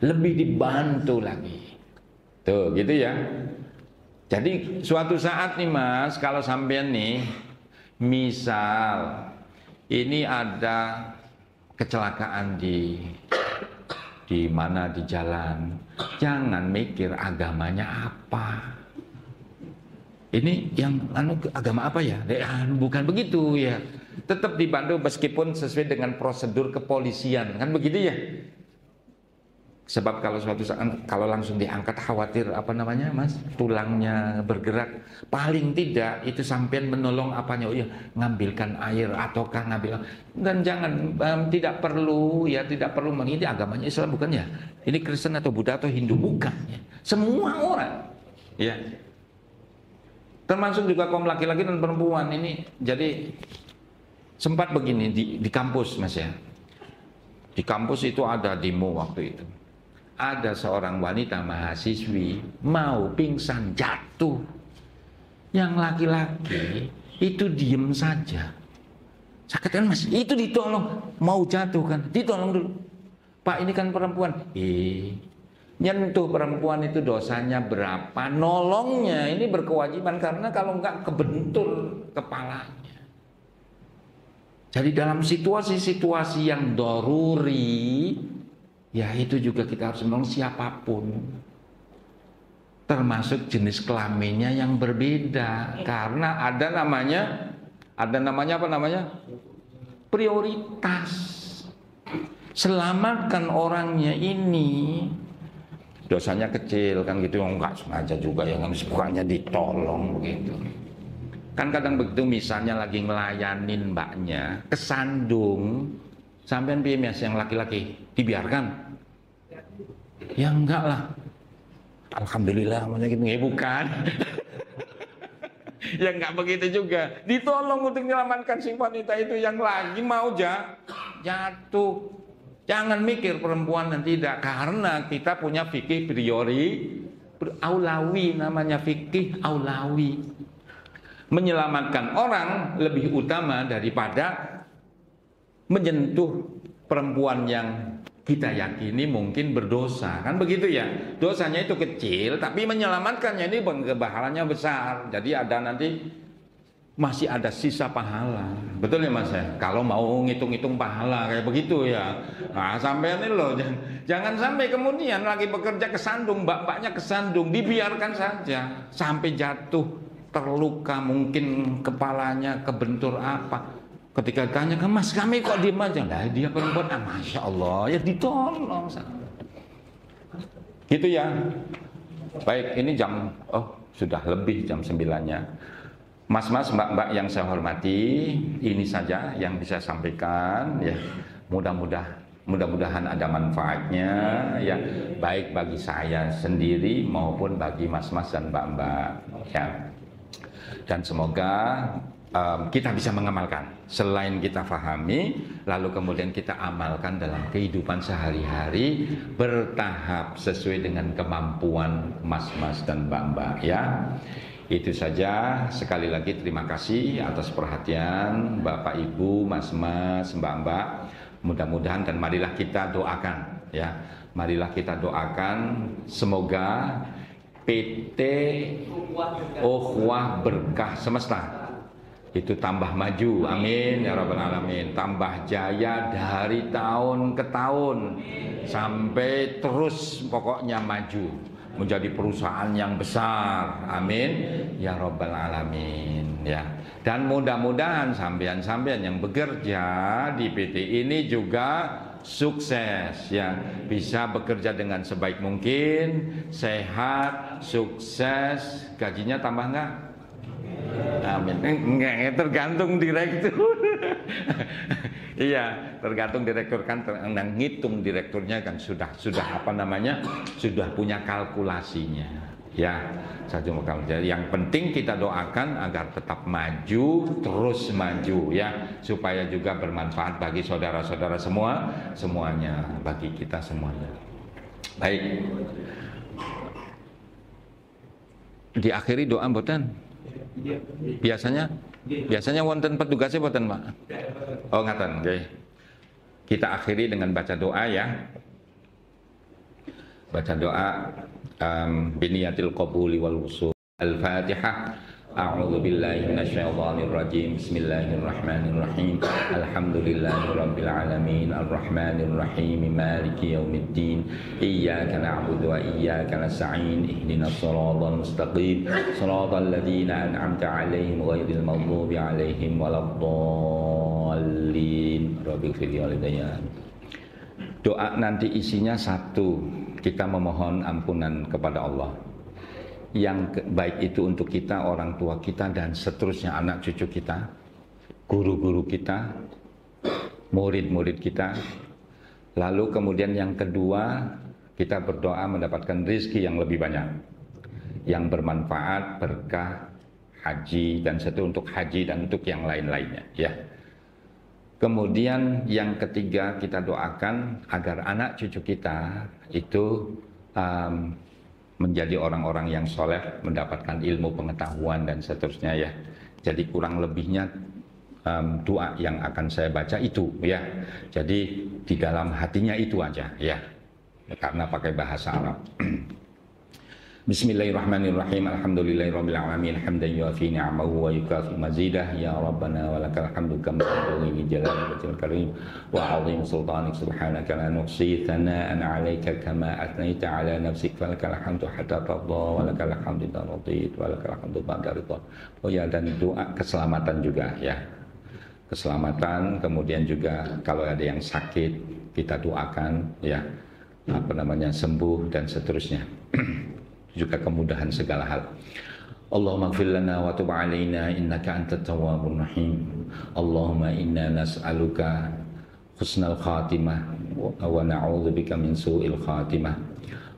[SPEAKER 2] lebih dibantu lagi. Tuh gitu ya. Jadi suatu saat nih Mas, kalau sampean nih misal ini ada kecelakaan di mana di jalan, jangan mikir agamanya apa. Ini yang agama apa ya? Bukan begitu ya. Tetap dibantu meskipun sesuai dengan prosedur kepolisian, kan begitu ya? Sebab kalau suatu saat kalau langsung diangkat khawatir apa namanya Mas, tulangnya bergerak, paling tidak itu sampean menolong apanya, oh iya ngambilkan air ataukah ngambil, dan jangan tidak perlu ya, tidak perlu ini agamanya Islam bukan ya, ini Kristen atau Buddha atau Hindu bukan ya, semua orang ya, termasuk juga kaum laki-laki dan perempuan ini. Jadi sempat begini di kampus Mas ya, di kampus itu ada demo waktu itu. Ada seorang wanita mahasiswi mau pingsan jatuh. Yang laki-laki itu diem saja. Saya katakan Mas, itu ditolong, mau jatuh kan, ditolong dulu. Pak ini kan perempuan. Nyentuh perempuan itu dosanya berapa? Nolongnya ini berkewajiban karena kalau enggak kebentur kepalanya. Jadi dalam situasi-situasi yang doruri, ya itu juga kita harus menolong siapapun, termasuk jenis kelaminnya yang berbeda, karena ada namanya apa namanya prioritas. Selamatkan orangnya ini, dosanya kecil kan gitu, enggak sengaja juga ya, kan bukannya ditolong begitu. Kan kadang begitu, misalnya lagi ngelayanin mbaknya kesandung, sampean piye Mas yang laki-laki dibiarkan? Ya enggak lah. Alhamdulillah macam gitu ya, bukan. Ya enggak begitu juga. Ditolong untuk menyelamatkan si wanita itu yang lagi mau jatuh. Jangan mikir perempuan dan tidak, karena kita punya fikih aulawi, namanya fikih aulawi. Menyelamatkan orang lebih utama daripada menyentuh perempuan yang kita yakini mungkin berdosa, kan begitu ya. Dosanya itu kecil, tapi menyelamatkannya ini pahalanya besar. Jadi ada nanti masih ada sisa pahala. Betul ya Mas ya? Kalau mau ngitung-ngitung pahala kayak begitu ya. Nah sampean ini loh, jangan sampai kemudian lagi bekerja kesandung, mbak-mbaknya kesandung, dibiarkan saja sampai jatuh, terluka, mungkin kepalanya kebentur apa. Ketika tanya ke Mas, kami kok diem aja? Nah, dia perempuan, Masya Allah, ya ditolong. Gitu ya. Baik, ini sudah lebih jam 9-nya. Mas-mas, mbak-mbak yang saya hormati, ini saja yang bisa saya sampaikan. Ya, mudah-mudahan ada manfaatnya, ya, baik bagi saya sendiri maupun bagi mas-mas dan mbak-mbak. Ya. Dan semoga kita bisa mengamalkan, selain kita fahami, lalu kemudian kita amalkan dalam kehidupan sehari-hari bertahap sesuai dengan kemampuan mas-mas dan mbak-mbak ya. Itu saja, sekali lagi terima kasih atas perhatian Bapak Ibu, mas-mas, mbak-mbak. Mudah-mudahan dan marilah kita doakan ya. Marilah kita doakan semoga PT Ukhuwah Berkah Semesta itu tambah maju, amin ya rabbal alamin, tambah jaya dari tahun ke tahun sampai terus pokoknya maju menjadi perusahaan yang besar, amin ya rabbal alamin ya. Dan mudah-mudahan sampean-sampean yang bekerja di PT ini juga sukses ya, bisa bekerja dengan sebaik mungkin, sehat, sukses. Gajinya tambah enggak? Amin. Enggak, tergantung direktur. Iya, tergantung direktur kan, ngitung direkturnya kan sudah apa namanya, sudah punya kalkulasinya. Ya, satu makam. Jadi yang penting kita doakan agar tetap maju, terus maju ya, supaya juga bermanfaat bagi saudara-saudara semuanya, bagi kita semuanya. Baik. Diakhiri doa mboten? Biasanya wonten petugasnya mboten, Pak? Oh ngaten, nggih. Kita akhiri dengan baca doa ya. Baca doa biniyatil qabuli wal wusul. Al-Fatihah. A'udzu billahi minasyaitonir rajim. Bismillahirrahmanirrahim. Alhamdulillahirabbil alamin arrahmanir rahim maliki yaumiddin. Iyyaka na'budu wa iyyaka nasta'in. Ihdinas shiratal mustaqim. Shiratal ladzina an'amta 'alaihim ghairil maghdubi 'alaihim waladdallin. Rabbil fidhi walidayya. Doa nanti isinya satu, kita memohon ampunan kepada Allah. Yang baik itu untuk kita, orang tua kita, dan seterusnya anak cucu kita, guru-guru kita, murid-murid kita. Lalu kemudian yang kedua, kita berdoa mendapatkan rezeki yang lebih banyak, yang bermanfaat, berkah, haji, dan satu untuk haji dan untuk yang lain-lainnya ya. Kemudian yang ketiga, kita doakan agar anak cucu kita itu menjadi orang-orang yang soleh, mendapatkan ilmu pengetahuan dan seterusnya ya. Jadi kurang lebihnya doa yang akan saya baca itu ya. Jadi di dalam hatinya itu aja ya, karena pakai bahasa Arab. Bismillahirrahmanirrahim. Alhamdulillahirabbil alamin hamdan yuafi ni'amahu wa yukafi mazidah. Ya Rabbana walakal hamdu kama yanbaghi li jalali wajhikal karim wa 'azimi sultanik. Subhanaka la nuhsi thana'an 'alaika kama athnayta 'ala nafsik. Falakal hamdu hatta tarda wa lakal hamdu idza radit wa lakal hamdu ba'da ridha. Oh ya, dan doa keselamatan juga ya. Keselamatan, kemudian juga kalau ada yang sakit kita doakan ya, sembuh dan seterusnya. Juga kemudahan segala hal. Allahumma ighfir lana wa tub 'alaina innaka antat tawwabur rahim. Allahumma inna nas'aluka husnal khatimah wa na'udzubika min su'il khatimah.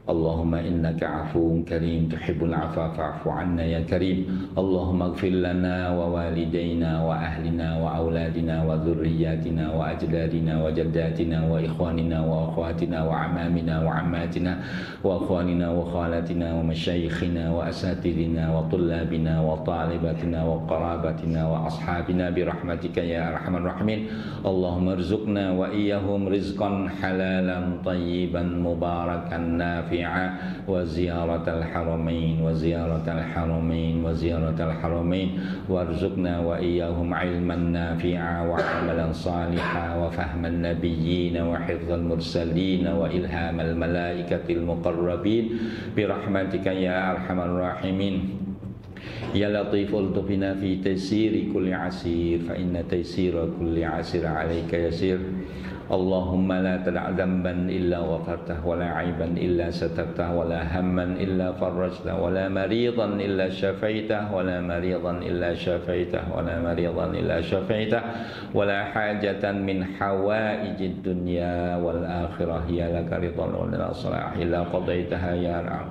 [SPEAKER 2] Allahumma innaka 'afuwun karim tuhibbul 'afwa fa'fu 'anna ya karim. Allahumma ighfir lana wa walidayna wa ahlina wa auladina wa dhurriyyatina wa ajdadina wa jaddatina wa ikhwanina wa akhwatina wa amamina wa ammatina wa akhwanina wa khalatina wa masyayikhina wa asatidina wa tullabina wa talibatina wa qarabatina wa ashabina birahmatika ya arhamar rahimin. Allahumma rzuqna wa iyyahum rizqan halalan tayyiban mubarakan nafi'an wa ziyaratal haramain wa ziyaratal haramain wa ziyaratal haramain warzuqna wa iyyahum ilman nafi'a wa amalan salihan wa fahman nabiyyin wa hifdzal mursalin wa ilhamal malaikatil muqarrabin birahmatika ya arhamar rahimin. Ya Latif ultufina fi taysiri kulli asir fa inna taysira kulli asir alayka yasir. Allahumma la tada' dhanban illa ghafartah wa la 'aiban illa satartah wa la hamman illa farajtah wa la maridan illa syafaitah wa la maridan illa syafaitah wa la maridan illa syafaitah wa la hajatan min hawaijid dunya wal akhirah ya laka ridwan wa lana salah illa qadaitaha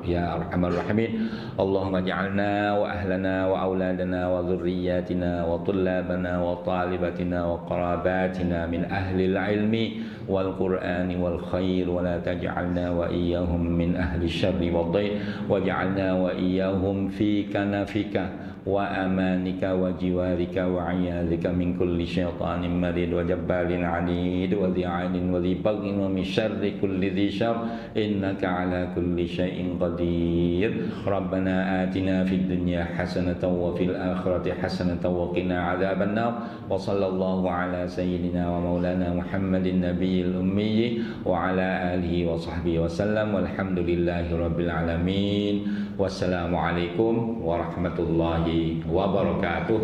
[SPEAKER 2] ya arhamar rahimin. Allahumma ij'alna wa ahlana wa auladana wa dhurriyyatina wa tullabana wa talibatina wa qarabatina min ahli al-ilmi wal qur'ani wal khair wa la taj'alna wa iyyahum min ahli syarri wad dhair waj'alna wa iyyahum fi kanafika wa amanika wa jiwarika wa iyadika min kulli syaitanin marid wa jabbalin 'anid wa dhi'anin wa dhibaghin wa min syarri kulli dhi syarr innaka 'ala kulli syai'in qadir. Rabbana atina fid dunya hasanatan wa fil akhirati hasanatan wa qina 'adzaban nar. Wa sallallahu ala sayyidina wa maulana Muhammadin nabiyil ummi wa ala alihi wa sahbihi wa sallam walhamdulillahi rabbil alamin. Wassalamualaikum warahmatullahi wabarakatuh.